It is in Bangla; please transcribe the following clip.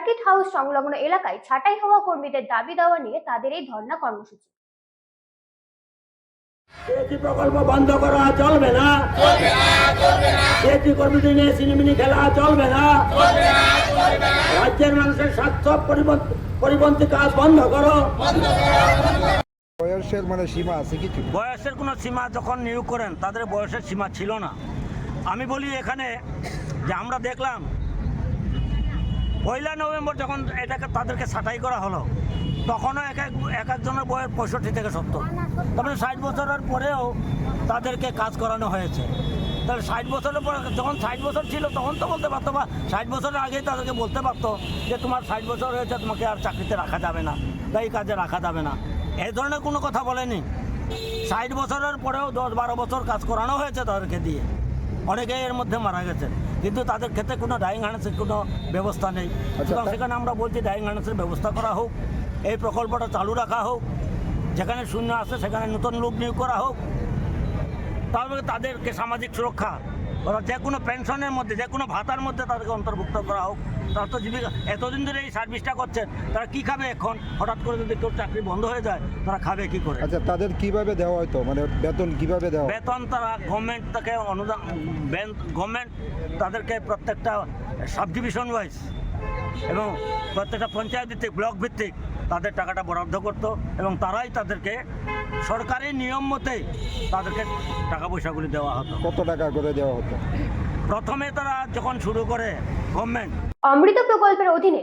সার্কিট হাউস সংলগ্ন এলাকায় ছাঁটাই হওয়া কর্মীদের দাবি দেওয়া নিয়ে তাদের এই ধর্ণা কর্মসূচি। সিএসি প্রকল্প বন্ধ করা চলবে না, সিএসি কর্মীদের নিয়ে সিনেমিনি খেলা চলবে না, রাজ্যের মানুষের স্বার্থ পরিপন্থী কাজ বন্ধ করো। বয়সের সীমা আছে কিছু? বয়সের কোনো সীমা যখন নিয়োগ করেন তাদের বয়সের সীমা ছিল না। আমি বলি এখানে যে আমরা দেখলাম 1 নভেম্বর যখন তাদেরকে ছাঁটাই করা হলো তখনও এক একজনের বয়স 65 থেকে 70, তারপরে 60 বছরের পরেও তাদেরকে কাজ করানো হয়েছে। তাহলে 60 বছরের পরে যখন 60 বছর ছিল তখন তো বলতে পারতো, বা 60 বছরের আগেই তাদেরকে বলতে পারতো যে তোমার 60 বছর হয়েছে, তোমাকে আর চাকরিতে রাখা যাবে না বা এই কাজে রাখা যাবে না। এই ধরনের কোনো কথা বলেনি। 60 বছরের পরেও 10-12 বছর কাজ করানো হয়েছে তাদেরকে দিয়ে, অনেকেই এর মধ্যে মারা গেছে, কিন্তু তাদের ক্ষেত্রে কোনো ডাইং হার্নেসের কোনো ব্যবস্থা নেই। সুতরাং সেখানে আমরা বলছি ডাইং হার্নেসের ব্যবস্থা করা হোক, এই প্রকল্পটা চালু রাখা হোক, যেখানে শূন্য আছে সেখানে নতুন লোক নিয়োগ করা হোক, তারপরে তাদেরকে সামাজিক সুরক্ষা ওরা যে কোনো পেনশনের মধ্যে, যে কোনো ভাতার মধ্যে তাদেরকে অন্তর্ভুক্ত করা হোক। তারা তো জীবিকা এতদিন ধরে এই সার্ভিসটা করছেন, তারা কি খাবে এখন? হঠাৎ করে যদি কেউ চাকরি বন্ধ হয়ে যায় তারা খাবে কি করে? আচ্ছা, তাদের কিভাবে দেওয়া হয়তো, বেতন কিভাবে দেওয়া? বেতন তারা গভর্নমেন্ট থেকে অনুদান, গভর্নমেন্ট তাদেরকে প্রত্যেকটা সাব ডিভিশন ওয়াইজ এবং প্রত্যেকটা পঞ্চায়েত ভিত্তিক, ব্লক ভিত্তিক তাদের টাকাটা বরাদ্দ করত এবং তারাই তাদেরকে সরকারি নিয়ম মতে তাদেরকে টাকা পয়সাগুলি দেওয়া হতো। কত টাকা করে দেওয়া হতো? প্রথমে তারা যখন শুরু করে গভর্নমেন্ট অমৃত প্রকল্পের অধীনে